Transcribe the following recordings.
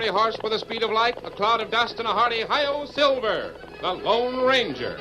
fiery horse with the speed of light, a cloud of dust, and a hearty hi-yo Silver, the Lone Ranger.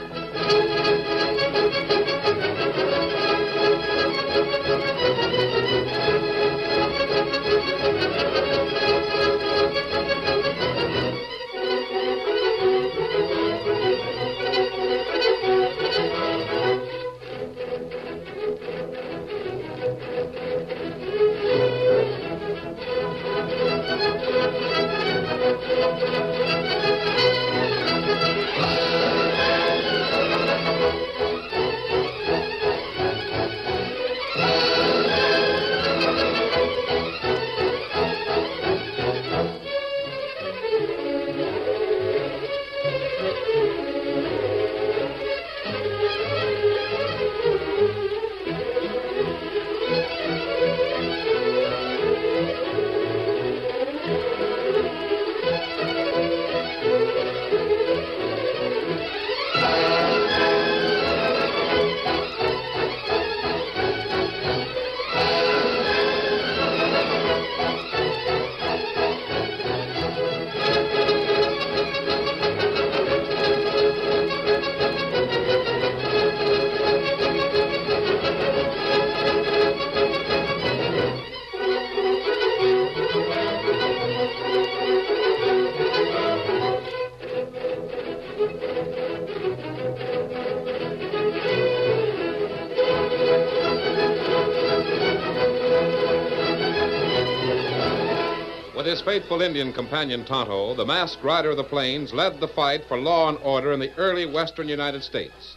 With his faithful Indian companion Tonto, the masked rider of the plains led the fight for law and order in the early western United States.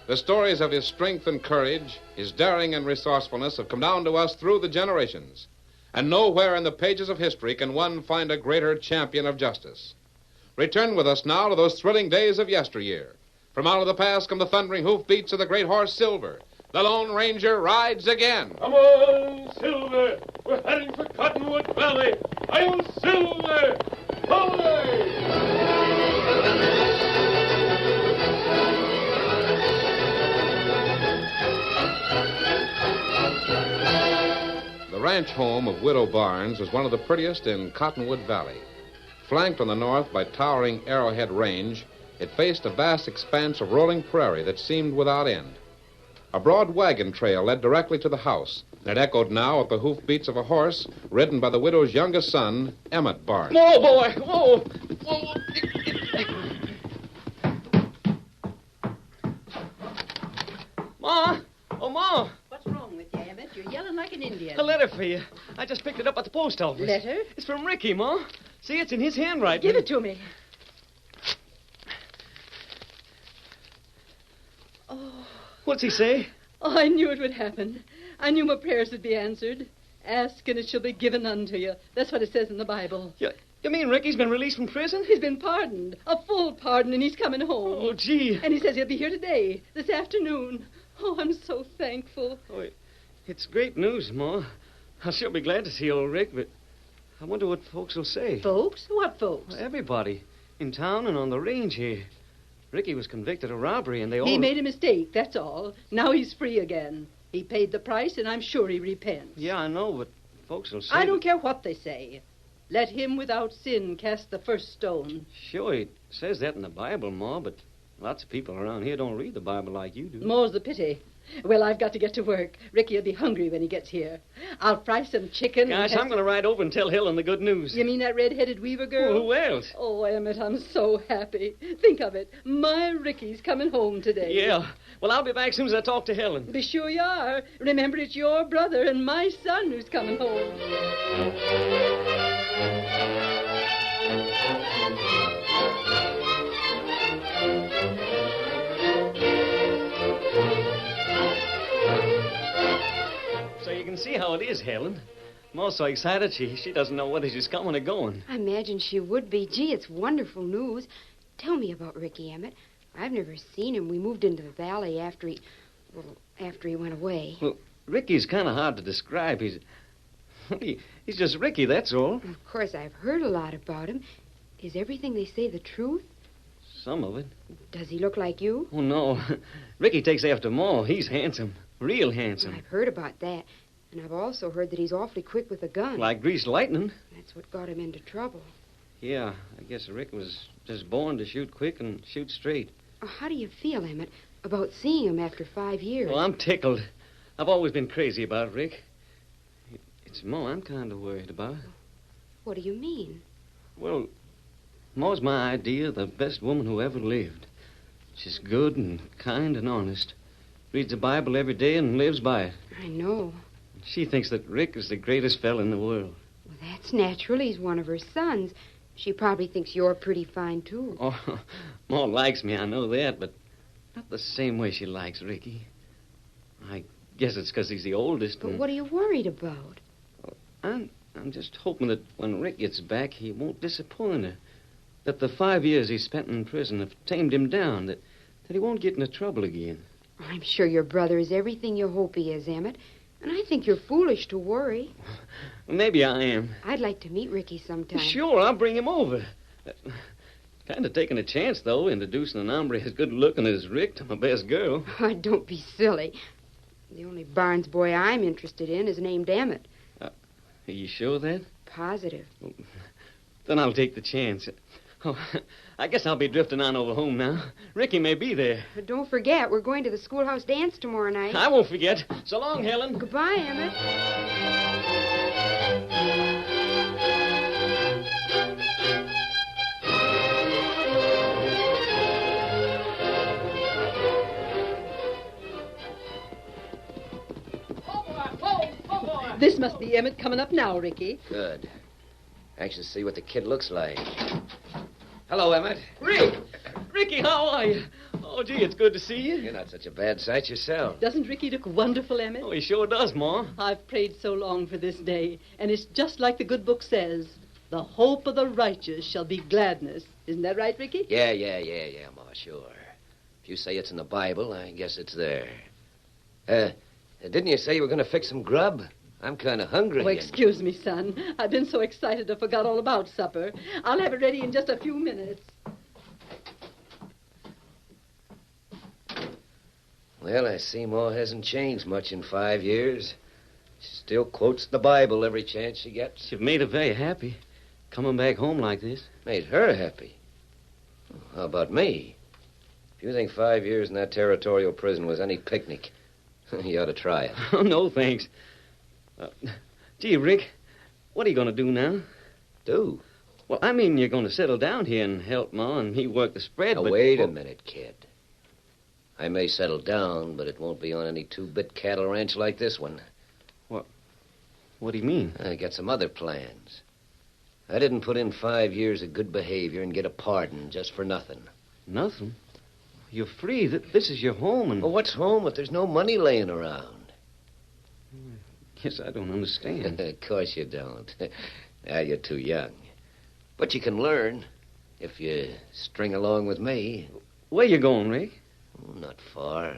The stories of his strength and courage, his daring and resourcefulness have come down to us through the generations. And nowhere in the pages of history can one find a greater champion of justice. Return with us now to those thrilling days of yesteryear. From out of the past come the thundering hoofbeats of the great horse Silver. The Lone Ranger rides again. Come on, Silver. We're heading for Cottonwood Valley. I'm Silver. Hooray! The ranch home of Widow Barnes was one of the prettiest in Cottonwood Valley. Flanked on the north by towering Arrowhead Range, it faced a vast expanse of rolling prairie that seemed without end. A broad wagon trail led directly to the house, and it echoed now with the hoofbeats of a horse ridden by the widow's youngest son, Emmett Barnes. Whoa, boy! Whoa! Whoa! Ma! Oh, Ma! What's wrong with you, Emmett? You're yelling like an Indian. A letter for you. I just picked it up at the post office. Letter? It's from Ricky, Ma. See, it's in his handwriting. Give it to me. Oh. What's he say? Oh, I knew it would happen. I knew my prayers would be answered. Ask and it shall be given unto you. That's what it says in the Bible. You mean Ricky's been released from prison? He's been pardoned. A full pardon, and he's coming home. Oh, gee. And he says he'll be here today, this afternoon. Oh, I'm so thankful. Oh, it's great news, Ma. I'll sure be glad to see old Rick, but I wonder what folks will say. Folks? What folks? Well, everybody. In town and on the range here. Ricky was convicted of robbery, and they all... He made a mistake, that's all. Now he's free again. He paid the price, and I'm sure he repents. Yeah, I know, but folks will say... I don't care what they say. Let him without sin cast the first stone. Sure, it says that in the Bible, Ma, but lots of people around here don't read the Bible like you do. More's the pity. Well, I've got to get to work. Ricky'll be hungry when he gets here. I'll fry some chicken. Gosh, I'm going to ride over and tell Helen the good news. You mean that red-headed weaver girl? Well, who else? Oh, Emmett, I'm so happy. Think of it. My Ricky's coming home today. Yeah. Well, I'll be back as soon as I talk to Helen. Be sure you are. Remember, it's your brother and my son who's coming home. So you can see how it is, Helen. Ma's so excited she doesn't know whether she's coming or going. I imagine she would be. Gee, it's wonderful news. Tell me about Ricky, Emmett. I've never seen him. We moved into the valley after he went away. Well, Ricky's kind of hard to describe. He's just Ricky, that's all. Of course, I've heard a lot about him. Is everything they say the truth? Some of it. Does he look like you? Oh, no. Ricky takes after Ma. He's handsome. Real handsome. I've heard about that. And I've also heard that he's awfully quick with a gun. Like greased lightning. That's what got him into trouble. Yeah, I guess Rick was just born to shoot quick and shoot straight. How do you feel, Emmett, about seeing him after 5 years? Oh, I'm tickled. I've always been crazy about Rick. It's Ma I'm kind of worried about. What do you mean? Well, Ma's my idea of the best woman who ever lived. She's good and kind and honest. Reads the Bible every day and lives by it. I know. She thinks that Rick is the greatest fella in the world. Well, that's natural. He's one of her sons. She probably thinks you're pretty fine, too. Oh, Ma likes me, I know that, but not the same way she likes Ricky. I guess it's because he's the oldest. But what are you worried about? I'm just hoping that when Rick gets back, he won't disappoint her. That the 5 years he spent in prison have tamed him down. That he won't get into trouble again. I'm sure your brother is everything you hope he is, Emmett. And I think you're foolish to worry. Maybe I am. I'd like to meet Ricky sometime. Sure, I'll bring him over. Kind of taking a chance, though, introducing an hombre as good-looking as Rick to my best girl. Oh, don't be silly. The only Barnes boy I'm interested in is named Emmett. Are you sure of that? Positive. Then I'll take the chance. Oh, I guess I'll be drifting on over home now. Ricky may be there. But don't forget, we're going to the schoolhouse dance tomorrow night. I won't forget. So long, Helen. Goodbye, Emmett. This must be Emmett coming up now, Ricky. Good. Anxious to see what the kid looks like. Hello, Emmett. Ricky, how are you? Oh, gee, it's good to see you. You're not such a bad sight yourself. Doesn't Ricky look wonderful, Emmett? Oh, he sure does, Ma. I've prayed so long for this day, and it's just like the good book says. The hope of the righteous shall be gladness. Isn't that right, Ricky? Yeah, Ma, sure. If you say it's in the Bible, I guess it's there. Didn't you say you were going to fix some grub? I'm kind of hungry. Oh, excuse me, son. I've been so excited I forgot all about supper. I'll have it ready in just a few minutes. Well, I see Ma hasn't changed much in 5 years. She still quotes the Bible every chance she gets. You've made her very happy, coming back home like this. Made her happy. How about me? If you think 5 years in that territorial prison was any picnic, you ought to try it. Oh, no, thanks. Gee, Rick, what are you going to do now? Do? Well, I mean, you're going to settle down here and help Ma and me work the spread, Now, but... wait a minute, kid. I may settle down, but it won't be on any two-bit cattle ranch like this one. What do you mean? I got some other plans. I didn't put in 5 years of good behavior and get a pardon just for nothing. Nothing. You're free. This is your home, and... Well, what's home if there's no money laying around? Guess I don't understand. Of course you don't. Now you're too young. But you can learn if you string along with me. Where you going, Rick? Oh, not far.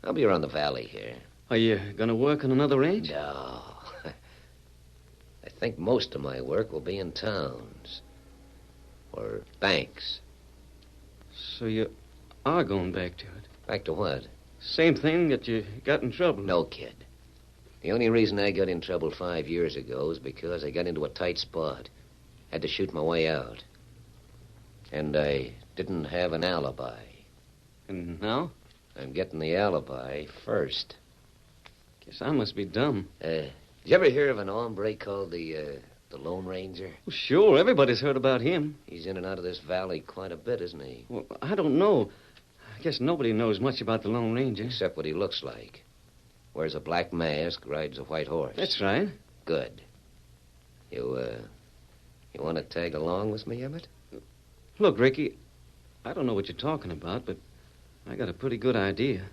I'll be around the valley here. Are you going to work on another ranch? No. I think most of my work will be in towns. Or banks. So you are going back to it? Back to what? Same thing that you got in trouble. No, kid. The only reason I got in trouble 5 years ago is because I got into a tight spot. Had to shoot my way out. And I didn't have an alibi. And now? I'm getting the alibi first. Guess I must be dumb. Did you ever hear of an hombre called the Lone Ranger? Well, sure, everybody's heard about him. He's in and out of this valley quite a bit, isn't he? Well, I don't know. I guess nobody knows much about the Lone Ranger. Except what he looks like. Wears a black mask, rides a white horse. That's right. Good. You want to tag along with me, Emmett? Look, Ricky, I don't know what you're talking about, but I got a pretty good idea.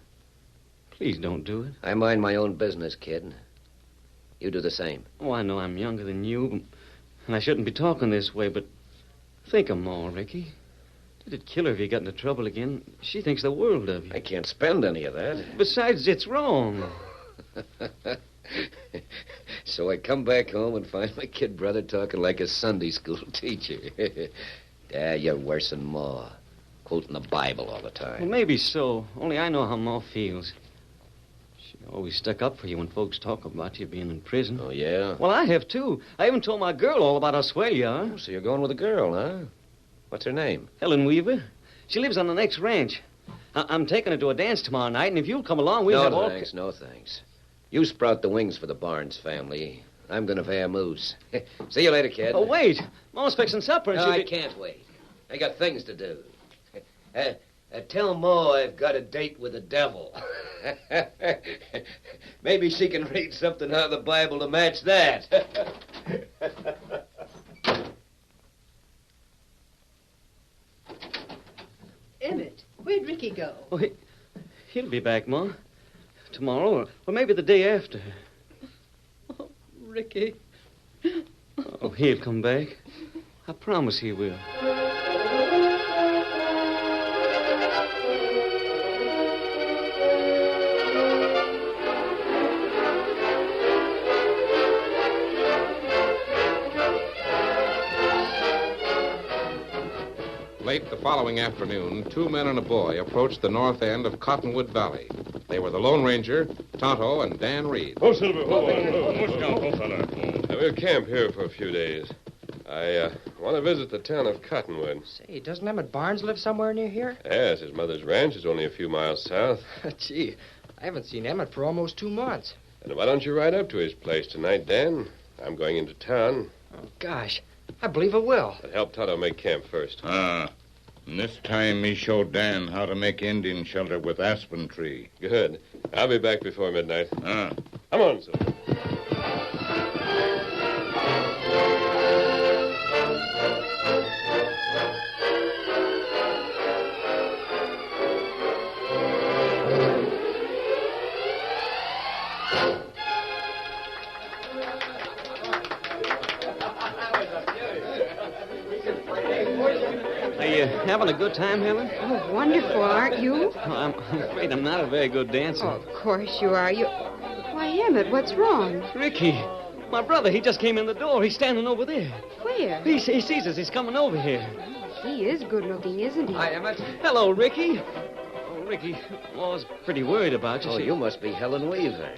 Please don't do it. I mind my own business, kid. You do the same. Oh, I know I'm younger than you, and I shouldn't be talking this way, but think of Ma, Ricky. It'd kill her if you got into trouble again. She thinks the world of you. I can't spend any of that. Besides, it's wrong. So I come back home and find my kid brother talking like a Sunday school teacher. You're worse than Ma. Quoting the Bible all the time. Well, maybe so. Only I know how Ma feels. She always stuck up for you when folks talk about you being in prison. Oh, yeah? Well, I have, too. I even told my girl all about Oswego. Oh, so you're going with a girl, huh? What's her name? Helen Weaver. She lives on the next ranch. I'm taking her to a dance tomorrow night, and if you'll come along, we'll have all... No, thanks. You sprout the wings for the Barnes family. I'm going to vamoose. See you later, kid. Oh, wait. Mom's fixing supper, and No, she'll I be... can't wait. I got things to do. Tell Ma I've got a date with the devil. Maybe she can read something out of the Bible to match that. Emmett, where'd Ricky go? Oh, he'll be back, Ma. Tomorrow, or maybe the day after. Oh, Ricky. Oh, he'll come back. I promise he will. Late the following afternoon, 2 men and a boy approached the north end of Cottonwood Valley. They were the Lone Ranger, Tonto, and Dan Reed. Oh, Silver. Fella. We'll camp here for a few days. I want to visit the town of Cottonwood. Say, doesn't Emmett Barnes live somewhere near here? Yes, his mother's ranch is only a few miles south. Gee, I haven't seen Emmett for almost 2 months. And why don't you ride up to his place tonight, Dan? I'm into town. Oh, gosh, I believe I will. But help Tonto make camp first. And this time me show Dan how to make Indian shelter with aspen tree. Good. I'll be back before midnight. Ah. Come on, Silver. Having a good time, Helen? Oh, wonderful, aren't you? Oh, I'm afraid I'm not a very good dancer. Oh, of course you are. Why, Emmett, what's wrong? Ricky, my brother, he just came in the door. He's standing over there. Where? He sees us. He's coming over here. He is good looking, isn't he? Hi, Emmett. Hello, Ricky. Oh, Ricky, I was pretty worried about you. Oh, you must be Helen Weaver.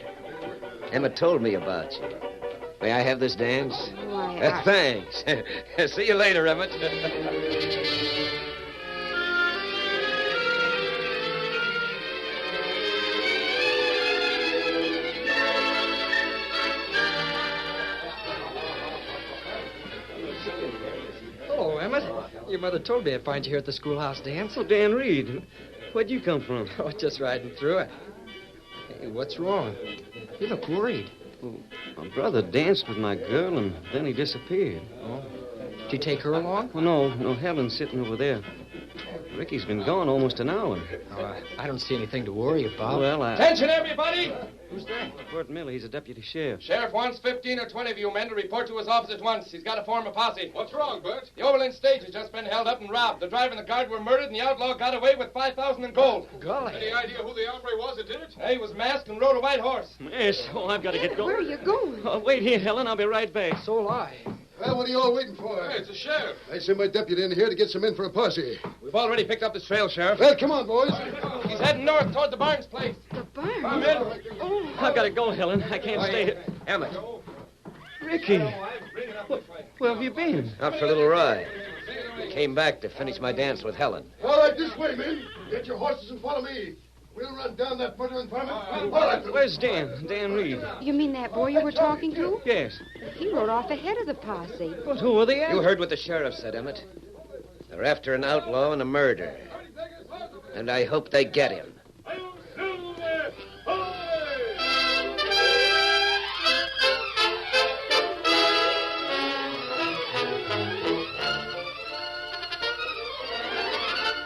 Emma told me about you. May I have this dance? Why, Thanks. See you later, Emmett. Hello, Emmett. Your mother told me I'd find you here at the schoolhouse dance. Oh, Dan Reed, where'd you come from? Oh, just riding through it. Hey, what's wrong? You look worried. Well, my brother danced with my girl, and then he disappeared. Oh. Did you take her along? Oh, no, Helen's sitting over there. Ricky's been gone almost an hour. Oh, I don't see anything to worry about. Well, Attention, everybody! Who's that? Bert Miller, he's a deputy sheriff. Sheriff wants 15 or 20 of you men to report to his office at once. He's got to form a posse. What's wrong, Bert? The Overland stage has just been held up and robbed. The driver and the guard were murdered, and the outlaw got away with $5,000 in gold. Golly. Any idea who the hombre was that did it? He was masked and rode a white horse. Yes, I've got to get going. Where are you going? Oh, wait here, Helen. I'll be right back. So will I. Well, what are you all waiting for? Hey, it's the sheriff. I sent my deputy in here to get some men for a posse. We've already picked up this trail, Sheriff. Well, come on, boys. He's heading north toward the Barnes place. The barn. Come in. Oh, I've got to go, Helen. I can't stay here. Emmett, Ricky, where have you been? out for a little ride. Came back to finish my dance with Helen. All right, this way, men. Get your horses and follow me. We'll run down that murder and varmint. All right. Where's Dan Reed? you mean that boy you were talking to? Yes. He rode off ahead of the posse. But who are the You heard what the sheriff said, Emmett. They're after an outlaw and a murder. And I hope they get him. Silver!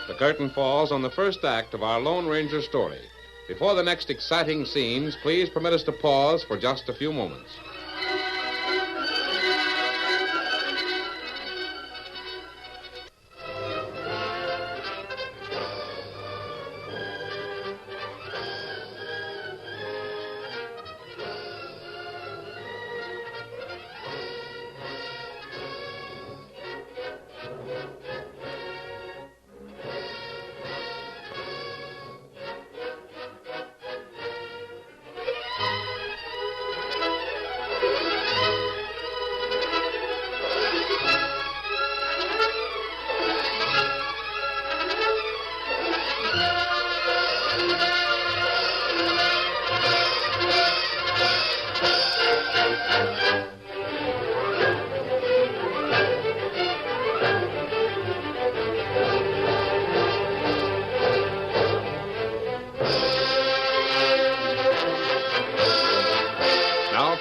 The curtain falls on the first act of our Lone Ranger story. Before the next exciting scenes, please permit us to pause for just a few moments.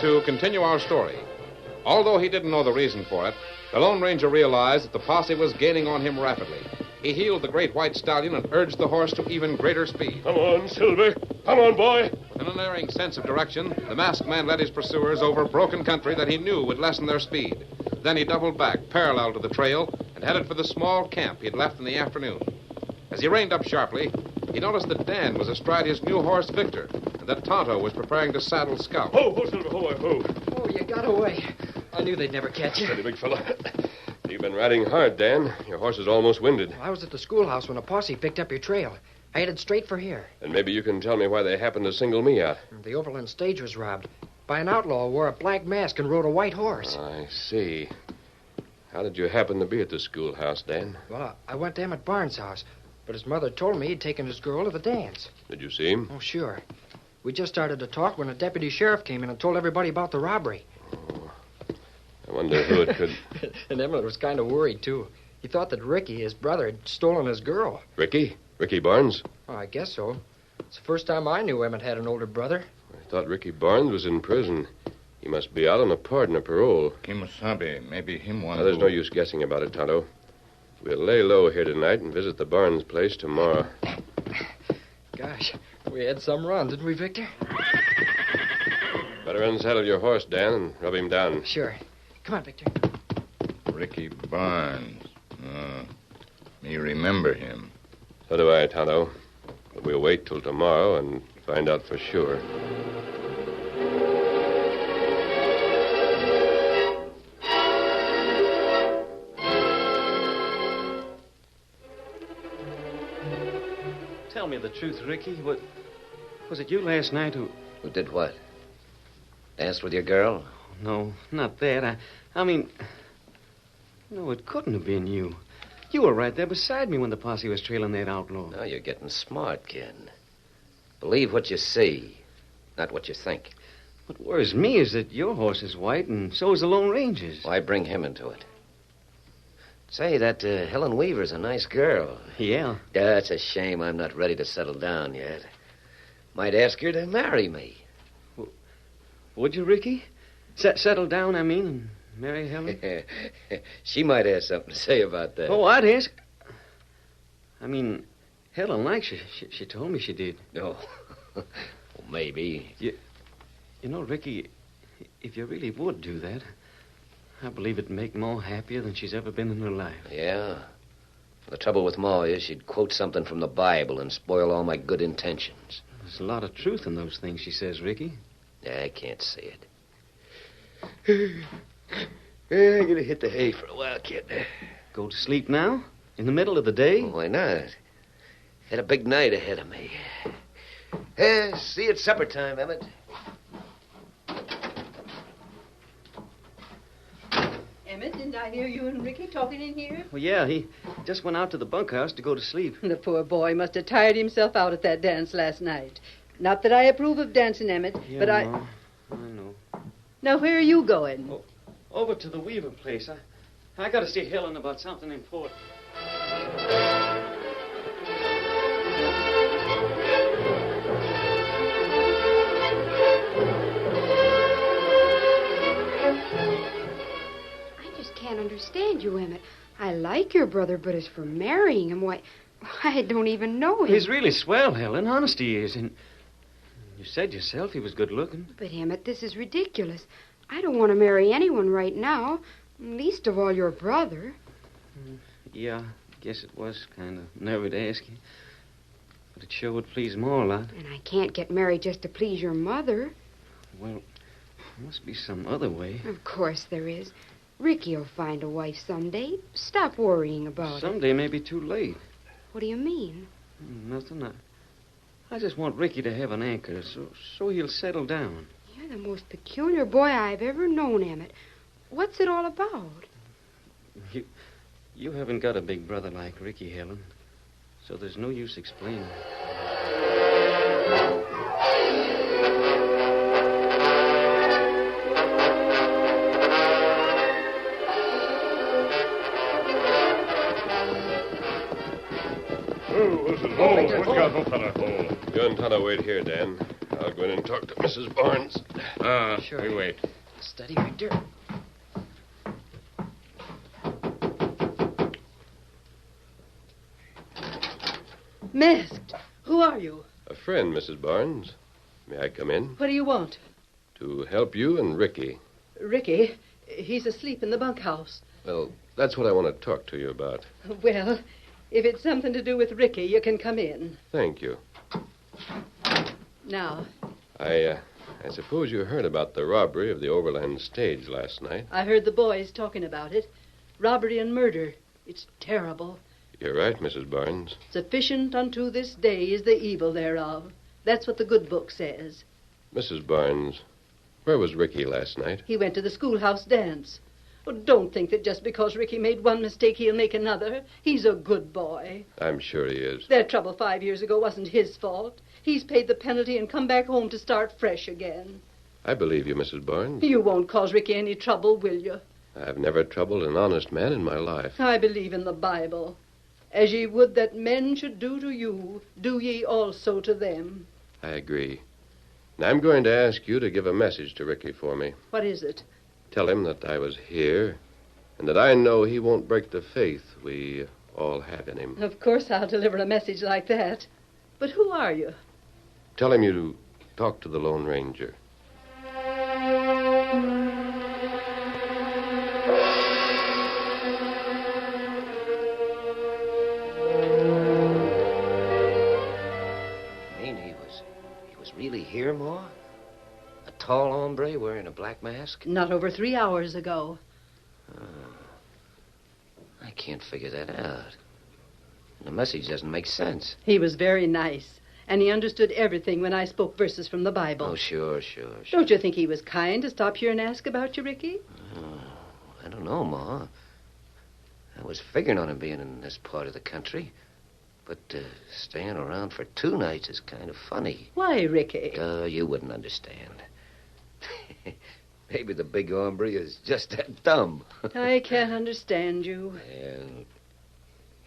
to continue our story. Although he didn't know the reason for it, the Lone Ranger realized that the posse was gaining on him rapidly. He heeled the great white stallion and urged the horse to even greater speed. Come on, Silver. Come on, boy. With an unerring sense of direction, the masked man led his pursuers over broken country that he knew would lessen their speed. Then he doubled back, parallel to the trail, and headed for the small camp he'd left in the afternoon. As he reined up sharply, he noticed that Dan was astride his new horse, Victor, and that Tonto was preparing to saddle Scout. Ho, Silver, ho. Oh, you got away. I knew they'd never catch you. Steady, big fella. You've been riding hard, Dan. Your horse is almost winded. I was at the schoolhouse when a posse picked up your trail. I headed straight for here. And maybe you can tell me why they happened to single me out. The overland stage was robbed by an outlaw who wore a black mask and rode a white horse. I see. How did you happen to be at the schoolhouse, Dan? Well, I went to Emmett Barnes' house, but his mother told me he'd taken his girl to the dance. Did you see him? Oh, sure. We just started to talk when a deputy sheriff came in and told everybody about the robbery. I wonder who it could... And Emmett was kind of worried, too. He thought that Ricky, his brother, had stolen his girl. Ricky? Ricky Barnes? Oh, I guess so. It's the first time I knew Emmett had an older brother. I thought Ricky Barnes was in prison. He must be out on a pardon or parole. Kimosabe, maybe him one. Now, there's no use guessing about it, Tonto. We'll lay low here tonight and visit the Barnes place tomorrow. Gosh, we had some run, didn't we, Victor? Better unsaddle your horse, Dan, and rub him down. Sure. Come on, Victor. Ricky Barnes. Me remember him. So do I, Tonto. But we'll wait till tomorrow and find out for sure. Tell me the truth, Ricky. Was it you last night who... Who did what? Danced with your girl? No, not that. I mean... No, it couldn't have been you. You were right there beside me when the posse was trailing that outlaw. Now you're getting smart, kid. Believe what you see, not what you think. What worries me is that your horse is white, and so is the Lone Ranger's. Why bring him into it? Say, that Helen Weaver's a nice girl. Yeah. Yeah, it's a shame I'm not ready to settle down yet. Might ask her to marry me. Would you, Ricky? Settle down, I mean, and marry Helen? She might have something to say about that. Oh, I'd ask. I mean, Helen likes you. She told me she did. No. Well, maybe. You know, Ricky, if you really would do that, I believe it'd make Ma happier than she's ever been in her life. Yeah. The trouble with Ma is she'd quote something from the Bible and spoil all my good intentions. There's a lot of truth in those things she says, Ricky. Yeah, I can't see it. I'm going to hit the hay for a while, kid. Go to sleep now? In the middle of the day? Well, why not? Had a big night ahead of me. See you at supper time, Emmett. Emmett, didn't I hear you and Ricky talking in here? Well, yeah, he just went out to the bunkhouse to go to sleep. The poor boy must have tired himself out at that dance last night. Not that I approve of dancing, Emmett, Yeah, but Ma, I know. Now, where are you going? Oh, over to the Weaver place. I got to see Helen about something important. I just can't understand you, Emmett. I like your brother, but as for marrying him, why, I don't even know him. He's really swell, Helen. Honest he is. And you said yourself he was good looking. But, Emmett, this is ridiculous. I don't want to marry anyone right now, least of all your brother. Yeah, I guess it was kind of nervy to ask you. But it sure would please Ma a lot. And I can't get married just to please your mother. Well, there must be some other way. Of course there is. Ricky'll find a wife someday. Stop worrying about it. Someday may be too late. What do you mean? Nothing. I just want Ricky to have an anchor so he'll settle down. You're the most peculiar boy I've ever known, Emmett. What's it all about? You haven't got a big brother like Ricky, Helen. So there's no use explaining. What you got, old fella? You and Tonto wait here, Dan. I'll go in and talk to Mrs. Barnes. Sure. We wait. Steady, Victor. Masked. Who are you? A friend, Mrs. Barnes. May I come in? What do you want? To help you and Ricky. Ricky. He's asleep in the bunkhouse. Well, that's what I want to talk to you about. Well, if it's something to do with Ricky, you can come in. Thank you. Now, I suppose you heard about the robbery of the Overland stage last night. I heard the boys talking about it. Robbery and murder. It's terrible. You're right, Mrs. Barnes. Sufficient unto this day is the evil thereof. That's what the good book says. Mrs. Barnes, where was Ricky last night? He went to the schoolhouse dance. Oh, don't think that just because Ricky made one mistake, he'll make another. He's a good boy. I'm sure he is. Their trouble 5 years ago wasn't his fault. He's paid the penalty and come back home to start fresh again. I believe you, Mrs. Barnes. You won't cause Ricky any trouble, will you? I've never troubled an honest man in my life. I believe in the Bible. As ye would that men should do to you, do ye also to them. I agree. And I'm going to ask you to give a message to Ricky for me. What is it? Tell him that I was here and that I know he won't break the faith we all have in him. Of course I'll deliver a message like that. But who are you? Tell him you talk to the Lone Ranger. Really here, Ma? A tall hombre wearing a black mask? Not over 3 hours ago. I can't figure that out. The message doesn't make sense. He was very nice, and he understood everything when I spoke verses from the Bible. Oh, sure. Don't you think he was kind to stop here and ask about you, Ricky? I don't know, Ma. I was figuring on him being in this part of the country. But staying around for 2 nights is kind of funny. Why, Ricky? You wouldn't understand. Maybe the big hombre is just that dumb. I can't understand you. And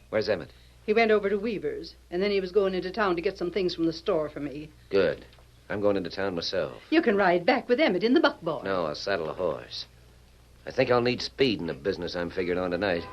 where's Emmett? He went over to Weaver's, and then he was going into town to get some things from the store for me. Good. I'm going into town myself. You can ride back with Emmett in the buckboard. No, I'll saddle a horse. I think I'll need speed in the business I'm figuring on tonight.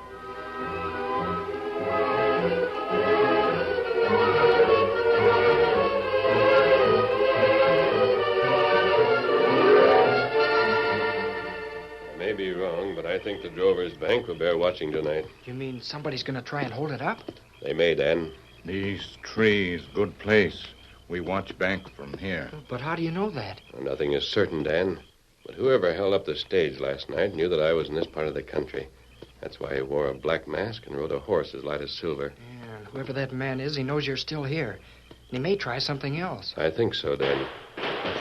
I may be wrong, but I think the Drovers Bank will bear watching tonight. You mean somebody's going to try and hold it up? They may, Dan. These trees, good place. We watch bank from here. But how do you know that? Well, nothing is certain, Dan. But whoever held up the stage last night knew that I was in this part of the country. That's why he wore a black mask and rode a horse as light as silver. Yeah, and whoever that man is, he knows you're still here. And he may try something else. I think so, Dan.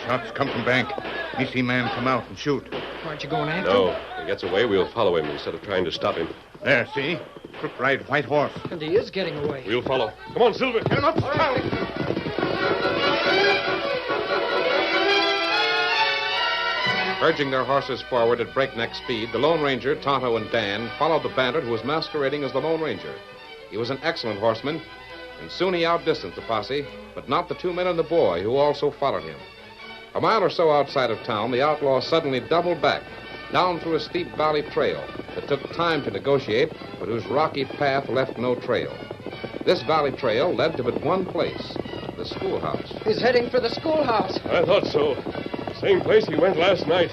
Shots come from bank. Me see man come out and shoot. Aren't you going after him? No. If he gets away, we'll follow him instead of trying to stop him. There, see? Crook ride white horse. And he is getting away. We'll follow. Come on, Silver. Get him up. Urging their horses forward at breakneck speed, the Lone Ranger, Tonto, and Dan followed the bandit who was masquerading as the Lone Ranger. He was an excellent horseman, and soon he outdistanced the posse, but not the 2 men and the boy who also followed him. A mile or so outside of town, the outlaw suddenly doubled back, down through a steep valley trail that took time to negotiate, but whose rocky path left no trail. This valley trail led to but one place, the schoolhouse. He's heading for the schoolhouse. I thought so. Same place he went last night.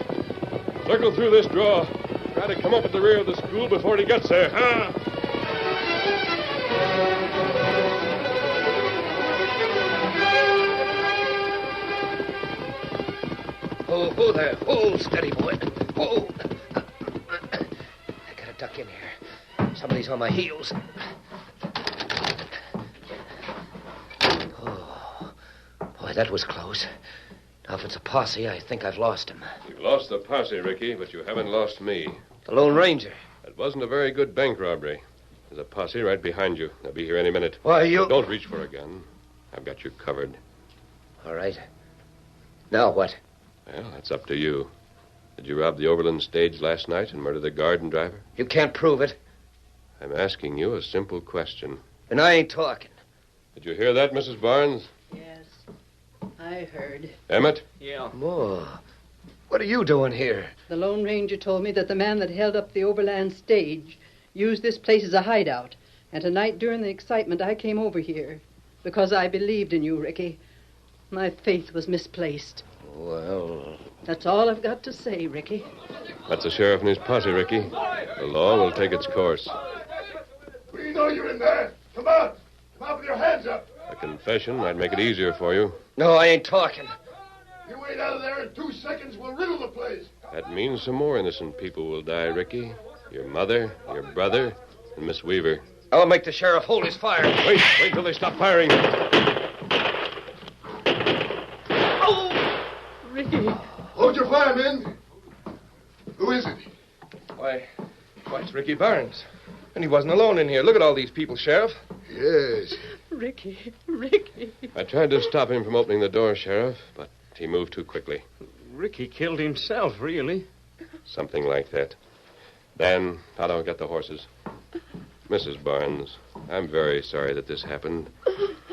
Circle through this draw. Try to come up at the rear of the school before he gets there. Oh, there. Oh, steady, boy. Oh. I gotta duck in here. Somebody's on my heels. Oh, boy, that was close. Now, if it's a posse, I think I've lost him. You've lost the posse, Ricky, but you haven't lost me. The Lone Ranger. That wasn't a very good bank robbery. There's a posse right behind you. They'll be here any minute. Why, you... Don't reach for a gun. I've got you covered. All right. Now what? Well, that's up to you. Did you rob the Overland stage last night and murder the guard and driver? You can't prove it. I'm asking you a simple question. And I ain't talking. Did you hear that, Mrs. Barnes? Yes. I I heard. Emmett? Yeah. More. What are you doing here? The Lone Ranger told me that the man that held up the overland stage used this place as a hideout. And tonight, during the excitement, I came over here because I believed in you, Ricky. My faith was misplaced. Well... That's all I've got to say, Ricky. That's the sheriff and his posse, Ricky. The law will take its course. We know you're in there. Come out. Come out with your hands up. A confession might make it easier for you. No, I ain't talking. You ain't out of there in 2 seconds. We'll riddle the place. That means some more innocent people will die, Ricky. Your mother, your brother, and Miss Weaver. I'll make the sheriff hold his fire. Wait till they stop firing. Ricky. Hold your fire, men. Who is it? Why, it's Ricky Barnes. And he wasn't alone in here. Look at all these people, Sheriff. Yes. Ricky. I tried to stop him from opening the door, Sheriff, but he moved too quickly. Ricky killed himself, really. Something like that. Dan, Tonto, get the horses. Mrs. Barnes, I'm very sorry that this happened.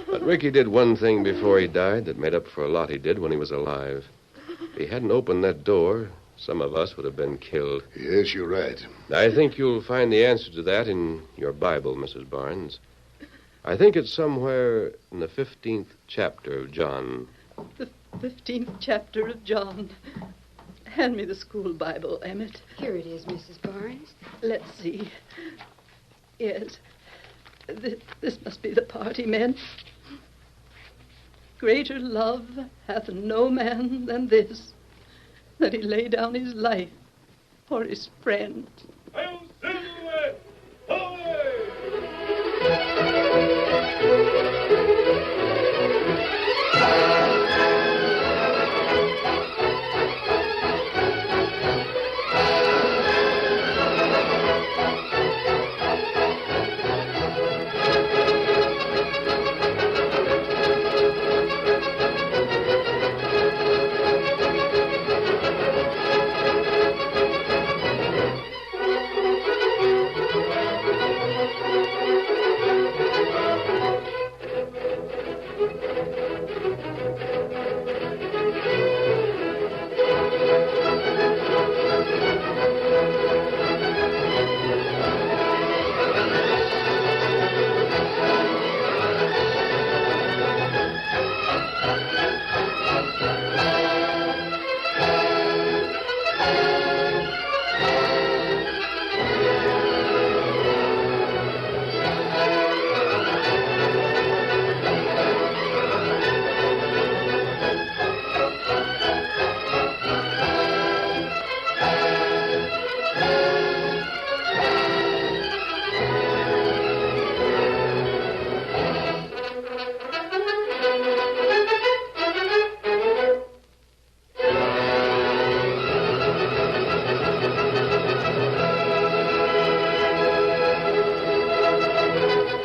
But Ricky did one thing before he died that made up for a lot he did when he was alive. If he hadn't opened that door, some of us would have been killed. Yes, you're right. I think you'll find the answer to that in your Bible, Mrs. Barnes. I think it's somewhere in the 15th chapter of John. The 15th chapter of John. Hand me the school Bible, Emmett. Here it is, Mrs. Barnes. Let's see. Yes. This must be the part he meant. Greater love hath no man than this, that he lay down his life for his friend. Hail Silver! Away!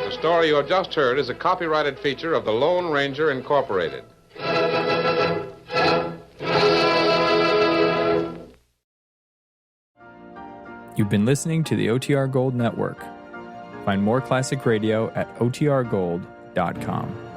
The story you have just heard is a copyrighted feature of the Lone Ranger Incorporated. You've been listening to the OTR Gold Network. Find more classic radio at otrgold.com.